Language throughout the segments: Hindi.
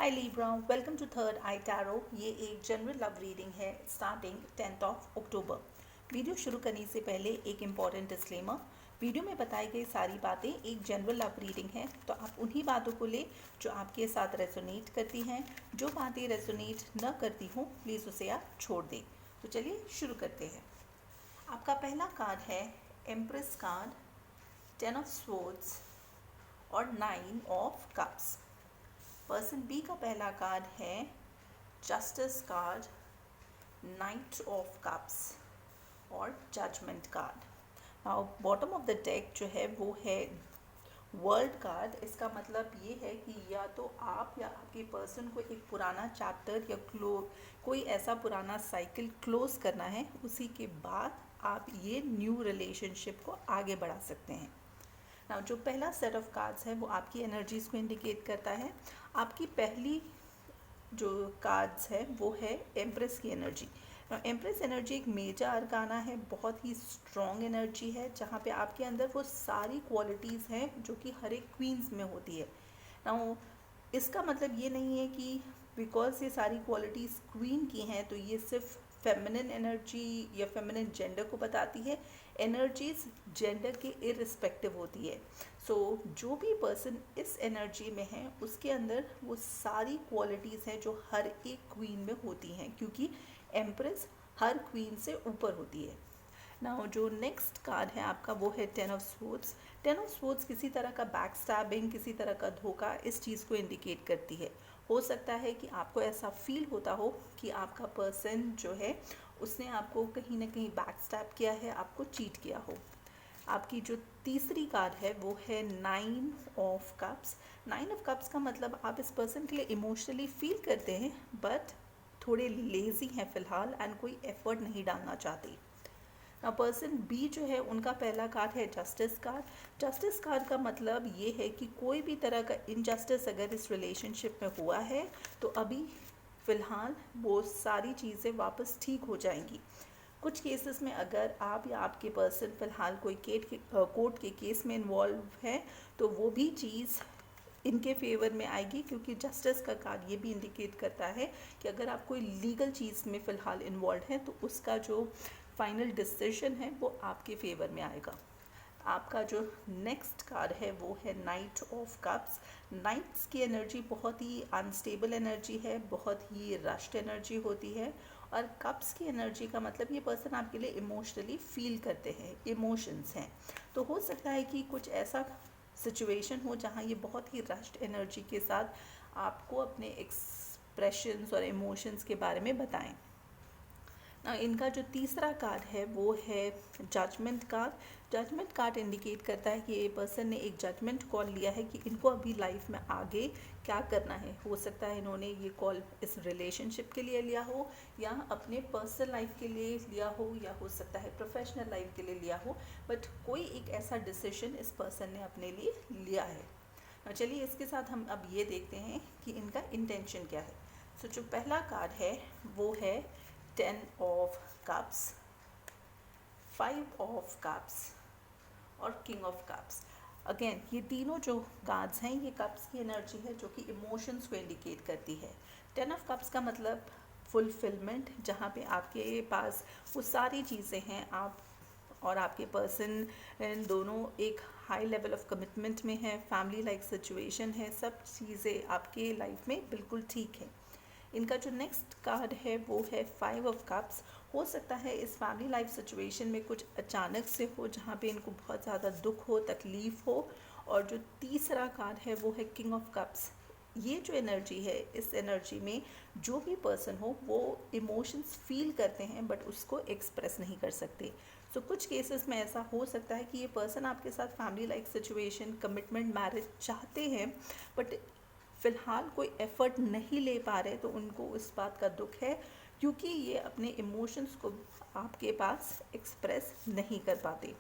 Hi Libra, welcome to third eye tarot. ये एक जनरल लव रीडिंग है starting 10th of October. Video शुरू करने से पहले एक इम्पॉर्टेंट डिस्क्लेमर। वीडियो में बताई गई सारी बातें एक जनरल लव रीडिंग है, तो आप उन्हीं बातों को ले जो आपके साथ रेजोनेट करती हैं। जो बातें रेजोनेट न करती हों प्लीज़ उसे आप छोड़ दें। तो चलिए शुरू करते हैं। आपका पहला कार्ड है एम्प्रेस कार्ड, 10 ऑफ स्वॉर्ड्स और 9 ऑफ कप्स। पर्सन बी का पहला कार्ड है justice card, knight of cups और judgement card. Now bottom of the deck जो है वो है वर्ल्ड कार्ड। इसका मतलब ये है कि या तो आप या आपके पर्सन को एक पुराना चैप्टर या कोई ऐसा पुराना साइकिल क्लोज करना है, उसी के बाद आप ये न्यू रिलेशनशिप को आगे बढ़ा सकते हैं। नाउ जो पहला सेट ऑफ कार्ड्स है वो आपकी एनर्जीज़ को इंडिकेट करता है। आपकी पहली जो कार्ड्स है वो है एम्प्रेस की एनर्जी। एम्प्रेस एनर्जी एक मेजर अरकाना है, बहुत ही स्ट्रॉन्ग एनर्जी है, जहाँ पे आपके अंदर वो सारी क्वालिटीज़ हैं जो कि हर एक क्वींस में होती है। नाउ इसका मतलब ये नहीं है कि बिकॉज ये सारी क्वालिटीज़ क्वीन की हैं तो ये सिर्फ फेमिनिन एनर्जी या फेमिनिन जेंडर को बताती है। एनर्जीज जेंडर के इररिस्पेक्टिव होती है। सो जो भी पर्सन इस एनर्जी में है उसके अंदर वो सारी क्वालिटीज़ हैं जो हर एक क्वीन में होती हैं, क्योंकि एम्प्रेस हर क्वीन से ऊपर होती है। नाउ जो नेक्स्ट कार्ड है आपका वो है 10 ऑफ स्वॉर्ड्स। 10 ऑफ स्वॉर्ड्स किसी तरह का बैक स्टैबिंग, किसी तरह का धोखा, इस चीज़ को इंडिकेट करती है। हो सकता है कि आपको ऐसा फील होता हो कि आपका पर्सन जो है उसने आपको कहीं ना कहीं बैक स्टैब किया है, आपको चीट किया हो। आपकी जो तीसरी कार्ड है वो है 9 ऑफ कप्स। 9 ऑफ कप्स का मतलब आप इस पर्सन के लिए इमोशनली फील करते हैं बट थोड़े लेज़ी हैं फ़िलहाल एंड कोई एफर्ट नहीं डालना चाहते। पर्सन बी जो है उनका पहला कार्ड है जस्टिस कार्ड। जस्टिस कार्ड का मतलब ये है कि कोई भी तरह का इनजस्टिस अगर इस रिलेशनशिप में हुआ है तो अभी फ़िलहाल वो सारी चीज़ें वापस ठीक हो जाएंगी। कुछ केसेस में अगर आप या आपके पर्सन फ़िलहाल कोई कोर्ट के केस में इन्वॉल्व है तो वो भी चीज़ इनके फेवर में आएगी, क्योंकि जस्टिस का कार्ड ये भी इंडिकेट करता है कि अगर आप कोई लीगल चीज़ में फ़िलहाल इन्वॉल्व हैं तो उसका जो फाइनल डिसीजन है वो आपके फेवर में आएगा। आपका जो नेक्स्ट कार्ड है वो है नाइट ऑफ कप्स। नाइट्स की एनर्जी बहुत ही अनस्टेबल एनर्जी है, बहुत ही रश्ड एनर्जी होती है। और कप्स की एनर्जी का मतलब ये पर्सन आपके लिए इमोशनली फील करते हैं, इमोशंस हैं। तो हो सकता है कि कुछ ऐसा सिचुएशन हो जहाँ ये बहुत ही रश्ड एनर्जी के साथ आपको अपने एक्सप्रेशंस और इमोशंस के बारे में बताएं। इनका जो तीसरा कार्ड है वो है judgment card. Judgment card indicate करता है कि ये पर्सन ने एक जजमेंट कॉल लिया है कि इनको अभी लाइफ में आगे क्या करना है। हो सकता है इन्होंने ये कॉल इस रिलेशनशिप के लिए लिया हो या अपने पर्सनल लाइफ के लिए लिया हो या हो सकता है प्रोफेशनल लाइफ के लिए लिया हो, बट कोई एक ऐसा डिसीजन इस पर्सन ने अपने लिए लिया है। चलिए इसके साथ हम अब ये देखते हैं कि इनका इंटेंशन क्या है। सो जो पहला कार्ड है वो है 10 ऑफ कप्स, 5 ऑफ कप्स और किंग ऑफ कप्स। अगेन ये तीनों जो कार्ड्स हैं ये कप्स की एनर्जी है जो कि इमोशंस को इंडिकेट करती है। 10 ऑफ कप्स का मतलब फुलफिलमेंट, जहाँ पे आपके पास वो सारी चीज़ें हैं, आप और आपके पर्सन दोनों एक हाई लेवल ऑफ कमिटमेंट में है, फैमिली लाइक सिचुएशन है, सब चीज़ें आपके लाइफ में बिल्कुल ठीक है। इनका जो नेक्स्ट कार्ड है वो है 5 ऑफ कप्स। हो सकता है इस फैमिली लाइफ सिचुएशन में कुछ अचानक से हो जहाँ पे इनको बहुत ज़्यादा दुख हो, तकलीफ़ हो। और जो तीसरा कार्ड है वो है किंग ऑफ कप्स। ये जो एनर्जी है, इस एनर्जी में जो भी पर्सन हो वो इमोशंस फील करते हैं बट उसको एक्सप्रेस नहीं कर सकते। सो कुछ केसेस में ऐसा हो सकता है कि ये पर्सन आपके साथ family like situation, commitment, marriage चाहते हैं बट फ़िलहाल कोई एफ़र्ट नहीं ले पा रहे, तो उनको इस बात का दुख है क्योंकि ये अपने इमोशंस को आपके पास एक्सप्रेस नहीं कर पाते।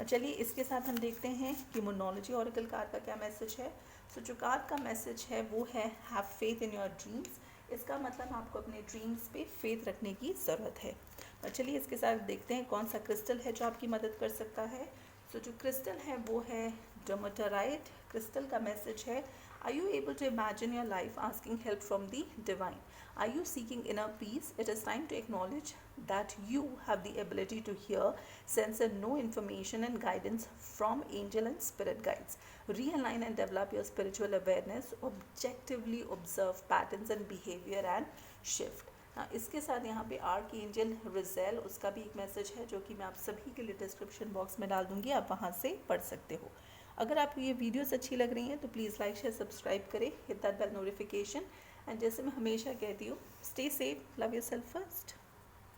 चलिए इसके साथ हम देखते हैं कि मोनोलॉजी ऑरेकल कार्ड का क्या मैसेज है। सो जो कार्ड का मैसेज है वो है have faith in your dreams. इसका मतलब आपको अपने ड्रीम्स पे फेथ रखने की ज़रूरत है। और चलिए इसके साथ देखते हैं कौन सा क्रिस्टल है जो आपकी मदद कर सकता है। सो जो क्रिस्टल है वो है डोमोटराइट। क्रिस्टल का मैसेज है Are you able to imagine your life asking help from the divine? Are you seeking inner peace? It is time to acknowledge that you have the ability to hear, sense, and know information and guidance from angel and spirit guides. Realign and develop your spiritual awareness. Objectively observe patterns and behavior and shift. इसके साथ यहाँ पे आर्क एंजल रिजेल, उसका भी एक मैसेज है जो कि मैं आप सभी के लिए डिस्क्रिप्शन बॉक्स में डाल दूंगी, आप वहाँ से पढ़ सकते हो। अगर आपको ये वीडियोस अच्छी लग रही हैं तो प्लीज़ लाइक शेयर सब्सक्राइब करें, hit that bell notification, and जैसे मैं हमेशा कहती हूँ, stay safe, love yourself first.